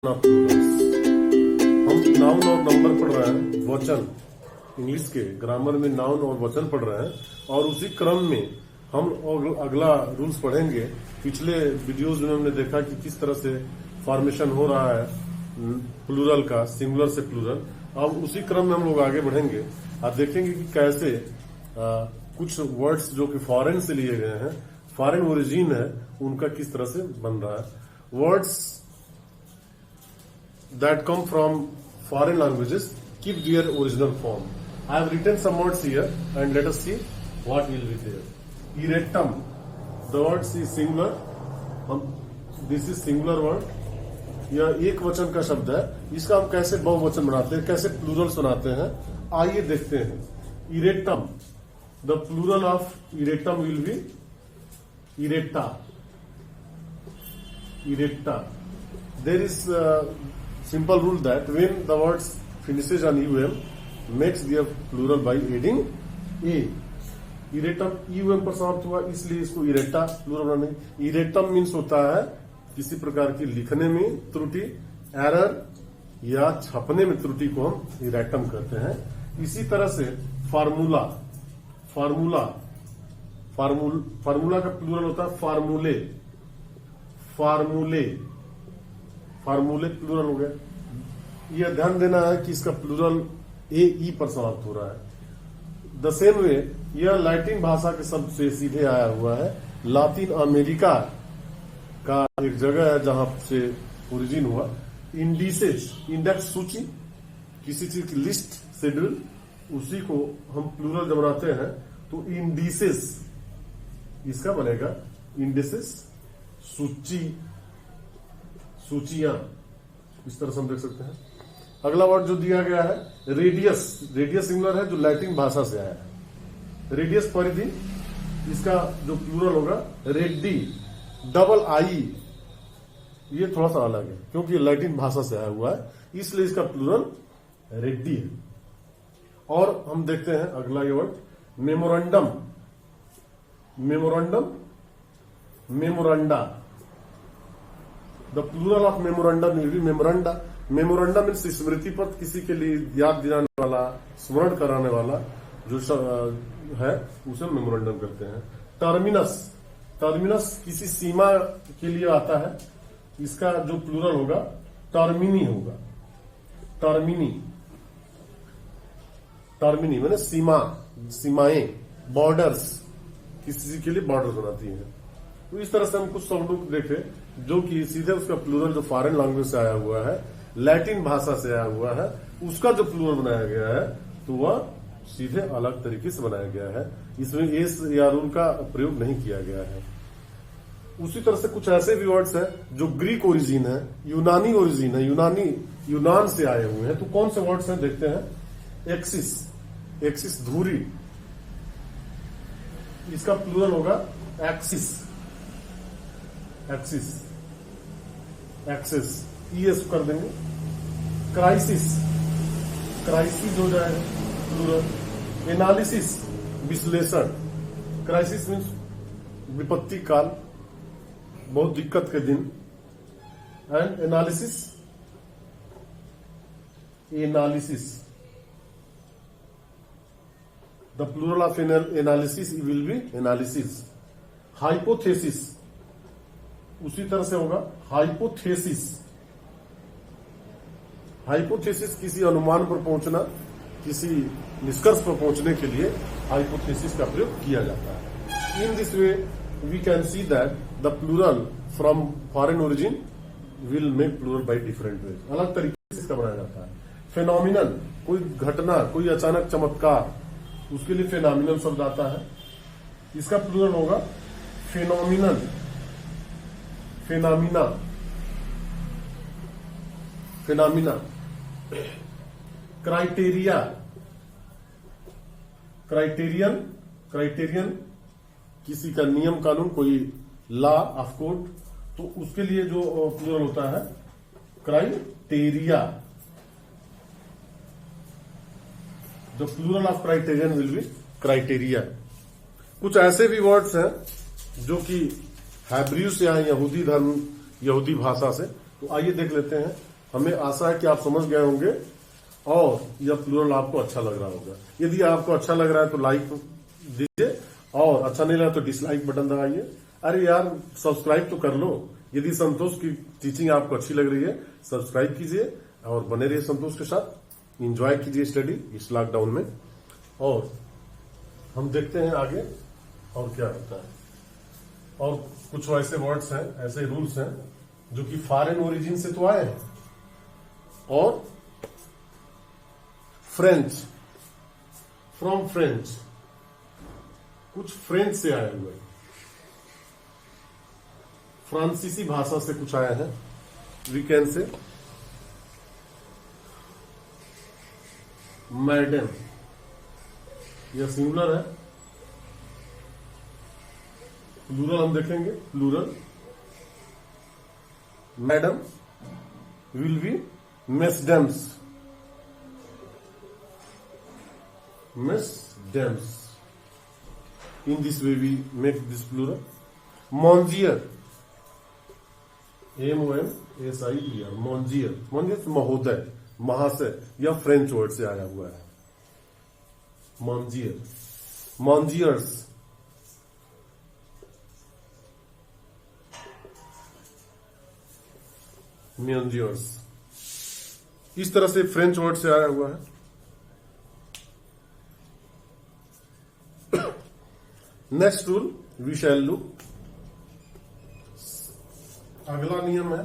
हम नाउन और नंबर पढ़ रहे हैं, वचन इंग्लिश के ग्रामर में नाउन और वचन पढ़ रहे हैं और उसी क्रम में हम अगला रूल्स पढ़ेंगे। पिछले वीडियोस में हमने देखा कि किस तरह से फॉर्मेशन हो रहा है प्लूरल का, सिंगुलर से प्लूरल। अब उसी क्रम में हम लोग आगे बढ़ेंगे और देखेंगे कि कैसे कुछ वर्ड्स जो कि फॉरेन से लिए गए हैं, फॉरेन ओरिजिन है, उनका किस तरह से बन रहा है। Words that come from foreign languages keep their original form. I have written some words here and let us see what will be there. Erectum, the word is singular. This is singular word. यह एक वचन का शब्द है। इसका हम कैसे बहुवचन बनाते हैं, कैसे प्लूरल सुनाते हैं, आइए देखते हैं। Erectum, the plural of erectum will be erecta. Erecta. There is simple rule that when the words finishes on um makes their plural by adding a. इरेक्टम um पर समाप्त हुआ इसलिए इसको इरेक्टा प्लूरल बनाने। इरेक्टम मीन्स होता है किसी प्रकार की लिखने में त्रुटि, एरर या छपने में त्रुटि को हम इरेक्टम कहते हैं। इसी तरह से फार्मूला, फार्मूला फार्मूला का प्लूरल होता है फार्मूले, फार्मूले, फार्मूले प्लूरल हो गया। यह ध्यान देना है कि इसका प्लूरल ए ई पर समाप्त हो रहा है। द सेम वे यह लैटिन भाषा के शब्द से सीधे आया हुआ है। लातिन अमेरिका का एक जगह है जहां से ओरिजिन हुआ। इंडिसेस, इंडेक्स सूची, किसी चीज की लिस्ट, शेड्यूल, उसी को हम प्लूरल जब बनाते हैं तो इंडिसेस इसका बनेगा इंडिसेस, सूची, सूचियां, इस तरह से हम देख सकते हैं। अगला वर्ड जो दिया गया है रेडियस, रेडियस सिंगुलर है जो लैटिन भाषा से आया है। रेडियस परिधि, इसका जो प्लूरल होगा रेडी, डबल आई, ये थोड़ा सा अलग है क्योंकि लैटिन भाषा से आया हुआ है, इसलिए इसका प्लूरल रेडी है। और हम देखते हैं अगला ये word memorandum, memorandum, memoranda. The plural of memorandum will be memoranda. Memoranda means स्मृति पत्र, किसी के लिए याद दिलाने वाला, स्मरण कराने वाला जो है उसे मेमोरेंडम कहते हैं। टर्मिनस, टर्मिनस किसी सीमा के लिए आता है, इसका जो प्लूरल होगा टर्मिनी होगा। टर्मिनी, टर्मिनी माने सीमा, सीमाएं, बॉर्डर्स, किसी के लिए बॉर्डर बनाती है। तो इस तरह से हम कुछ शब्दों को देखे जो कि सीधे उसका प्लूरल जो फॉरेन लैंग्वेज से आया हुआ है, लैटिन भाषा से आया हुआ है, उसका जो प्लूरल बनाया गया है तो वह सीधे अलग तरीके से बनाया गया है। इसमें एस या रूल का प्रयोग नहीं किया गया है। उसी तरह से कुछ ऐसे भी वर्ड्स हैं जो ग्रीक ओरिजिन है, यूनानी ओरिजिन है, यूनान से आए हुए हैं। तो कौन से वर्ड्स हैं देखते हैं। एक्सिस, एक्सिस धुरी, इसका प्लूरल होगा एक्सिस, एक्सिस, एक्सेस, ईएस कर देंगे। क्राइसिस, क्राइसिस हो जाएगा प्लूरल। एनालिसिस, विश्लेषण, क्राइसिस मीन्स विपत्ति काल, बहुत दिक्कत के दिन। And analysis, analysis, the plural of analysis will be analysis. Hypothesis, उसी तरह से होगा हाइपोथेसिस। हाइपोथेसिस किसी अनुमान पर पहुंचना, किसी निष्कर्ष पर पहुंचने के लिए हाइपोथेसिस का प्रयोग किया जाता है। In this way we can see that the plural from foreign origin will make plural by different ways, अलग तरीके से इसका बनाया जाता है। फेनोमिनल, कोई घटना, कोई अचानक चमत्कार, उसके लिए फेनोमिनल शब्द आता है, इसका प्लूरल होगा phenomenal, phenomena, phenomena. Criteria, criterion, criterion किसी का नियम कानून, कोई लॉ ऑफ कोर्ट, तो उसके लिए जो प्लूरल होता है criteria. The plural of criterion will be criteria. कुछ ऐसे भी वर्ड्स हैं जो कि हैब्रियू से आए, यहूदी धर्म, यहूदी भाषा से। तो आइए देख लेते हैं। हमें आशा है कि आप समझ गए होंगे और यह प्लूरल आपको अच्छा लग रहा होगा। यदि आपको अच्छा लग रहा है तो लाइक दीजिए और अच्छा नहीं लगा तो डिसलाइक बटन दबाइए। अरे यार सब्सक्राइब तो कर लो। यदि संतोष की टीचिंग आपको अच्छी लग रही है सब्सक्राइब कीजिए और बने रहिए संतोष के साथ। एंजॉय कीजिए स्टडी इस लॉकडाउन में। और हम देखते हैं आगे और क्या होता है। और कुछ ऐसे वर्ड्स हैं, ऐसे रूल्स हैं जो कि फॉरेन ओरिजिन से तो आए हैं और फ्रेंच, फ्रॉम फ्रेंच, कुछ फ्रेंच से आए हुए, फ्रांसीसी भाषा से कुछ आया है। वी कैन से मैडम, यह सिंगुलर है। प्लूरल हम देखेंगे, plural madam will be mesdames, mesdames. In this way we make this plural. Monsieur, M-O-N-S-I-E-R, Monsieur, Monsieur महोदय, महाशय, यह फ्रेंच वर्ड से आया हुआ है। Monsieur, Monsieurs, Monsieurs, इस तरह से फ्रेंच वर्ड से आया हुआ है। Next rule we shall look. अगला नियम है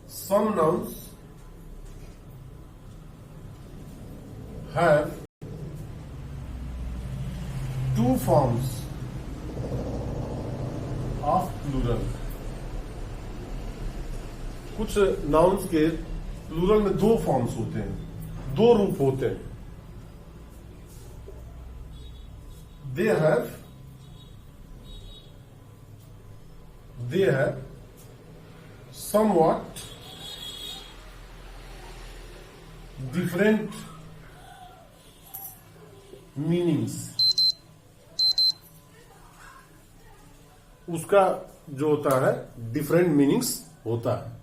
some nouns have two forms of plural. कुछ नाउन्स के प्लूरल में दो फॉर्म्स होते हैं, दो रूप होते हैं। They have somewhat different meanings। उसका जो होता है डिफरेंट मीनिंग्स होता है।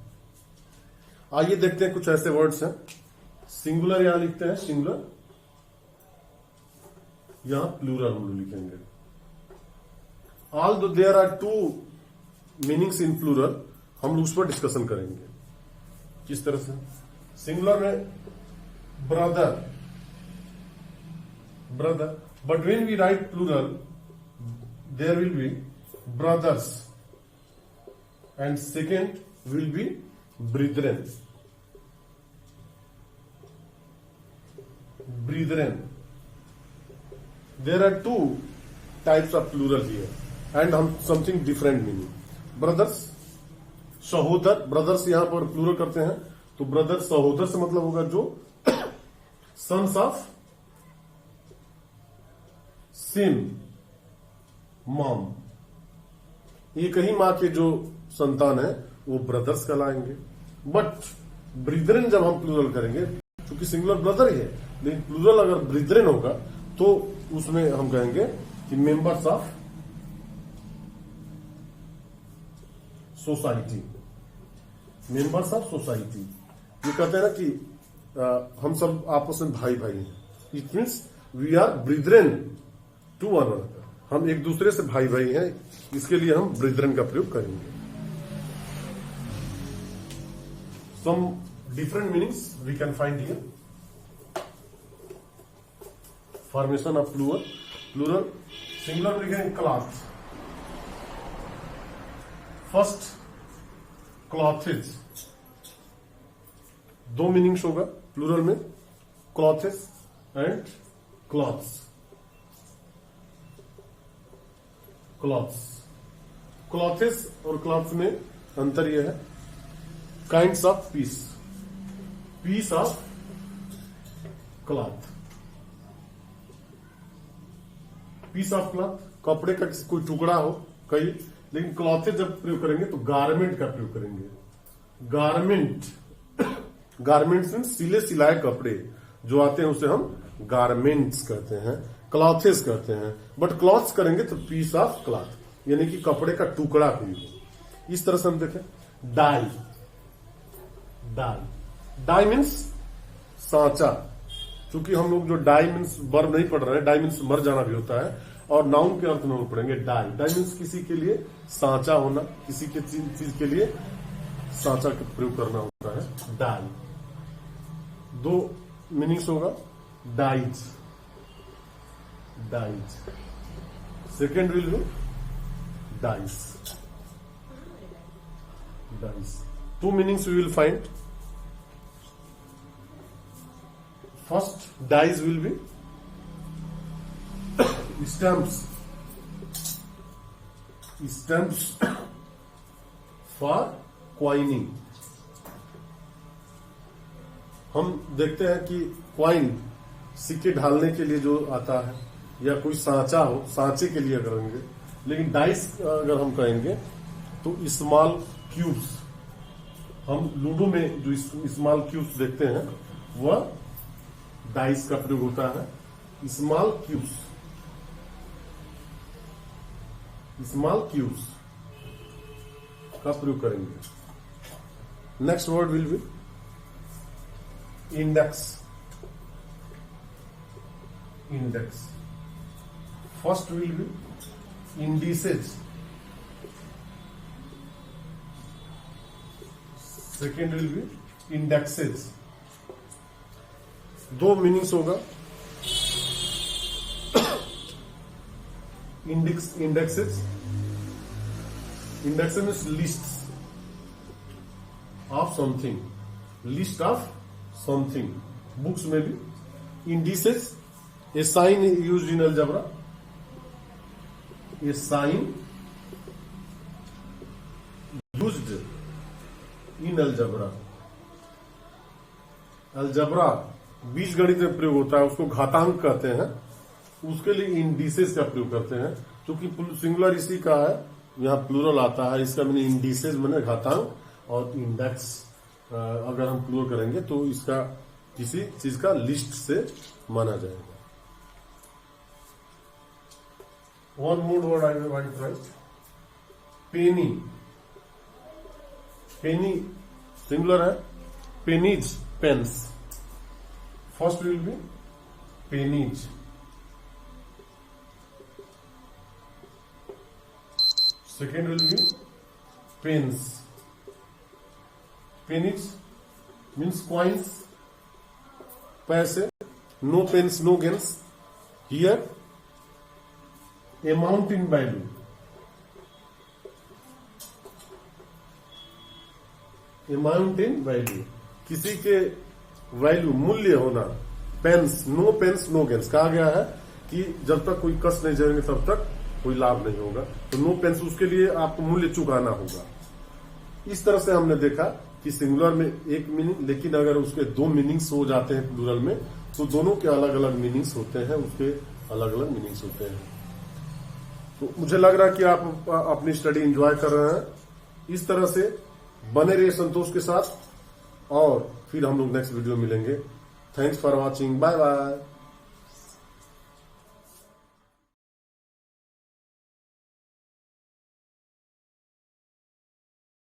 आइए देखते हैं कुछ ऐसे वर्ड्स हैं। सिंगुलर यहां लिखते हैं, सिंगुलर, यहां प्लूरल हम लिखेंगे। Although there are two meanings in plural, हम लोग उस पर डिस्कशन करेंगे किस तरह से। सिंगुलर में brother, brother, but when we write plural there will be brothers and second will be brethren, brethren. There are two types of plural here and something different meaning. Brothers, सहोदर, brothers यहां पर plural करते हैं तो brother सहोदर से मतलब होगा जो sons of same mom, एक ही मां के जो संतान है वो ब्रदर्स कहलाएंगे। बट ब्रिथरेन जब हम प्लूरल करेंगे, क्योंकि सिंगुलर ब्रदर ही है, लेकिन प्लूरल अगर ब्रिथरेन होगा तो उसमें हम कहेंगे कि members of society, members of society. ये कहते हैं ना कि हम सब आपस में भाई भाई हैं। It means we are brethren to one another, हम एक दूसरे से भाई भाई हैं, इसके लिए हम ब्रिथरेन का प्रयोग करेंगे। Some different meanings we can find here. Formation of plural, plural singular में लिखेंगे क्लॉथ। फर्स्ट क्लॉथेज, दो मीनिंग्स होगा प्लूरल में, clothes and cloths. Cloths, clothes और क्लॉथ्स में अंतर यह है kinds of piece, piece of cloth. Piece of cloth कपड़े का कोई टुकड़ा हो कई, लेकिन क्लॉथेज जब प्रयोग करेंगे तो गारमेंट का प्रयोग करेंगे। गारमेंट, गारमेंट्स मीन सिले सिलाए कपड़े जो आते हैं उसे हम गारमेंट्स कहते हैं, क्लॉथेज कहते हैं। बट क्लॉथ्स करेंगे तो पीस ऑफ क्लॉथ, यानी कि कपड़े का टुकड़ा भी हो। इस तरह से हम देखें डाई, डाई। डाई मीन्स सांचा। क्योंकि हम लोग जो डाई मीन्स वर्ब नहीं पढ़ रहे हैं, डाई मीन्स मर जाना भी होता है, और नाउन के अर्थ में हम पढ़ेंगे डाई। डाई मीन्स किसी के लिए सांचा होना, किसी के चीज के लिए सांचा का प्रयोग करना होता है, डाई। दो मीनिंग्स होगा, dies, dies. Second will be dice, dice. Two meanings we will find. First, dies will be stamps, stamps for coining। हम देखते हैं कि क्वाइन सिक्के ढालने के लिए जो आता है, या कोई सांचा हो, सांचे के लिए करेंगे। लेकिन डाइस अगर हम कहेंगे तो स्मॉल क्यूब्स, हम लूडो में जो स्मॉल क्यूब्स देखते हैं वह डाइस का प्रयोग होता है। स्मॉल क्यूब्स, स्मॉल क्यूब्स का प्रयोग करेंगे। Next word will be index, index. First will be indices, second will be indexes. दो मीनिंग्स होगा, indexes, indexes means list of something, list of something. Books में भी indices, a sign used in algebra, a sign used in algebra. Algebra बीज गणित में प्रयोग होता है, उसको घातांक कहते हैं, उसके लिए इंडिसेस का प्रयोग करते हैं। क्योंकि सिंगुलर इसी का है, यहाँ प्लूरल आता है, इसका मैंने इंडिसेस मैंने घातांक, और इंडेक्स अगर हम प्लूरल करेंगे तो इसका किसी चीज का लिस्ट से माना जाएगा। One more word I want to write, penny. Penny singular है, pennies, pence. First will be pennies, second will be pence. Pennies means coins, पैसे। No pence, no gains. Here, amount in value, amount in value, किसी के value, मूल्य होना। Pains, no pains no gains. कहा गया है कि जब तक कोई कष्ट नहीं झेलेंगे तब तक कोई लाभ नहीं होगा। तो नो पेंस, उसके लिए आपको मूल्य चुकाना होगा। इस तरह से हमने देखा कि सिंगुलर में एक मीनिंग, लेकिन अगर उसके दो मीनिंग्स हो जाते हैं प्लूरल में, तो दोनों के अलग अलग मीनिंग्स होते हैं, उसके अलग अलग मीनिंग्स होते हैं। तो मुझे लग रहा है कि आप अपनी स्टडी एंजॉय कर रहे हैं। इस तरह से बने रहिए संतोष के साथ, और फिर हम लोग नेक्स्ट वीडियो मिलेंगे। Thanks for watching, bye bye.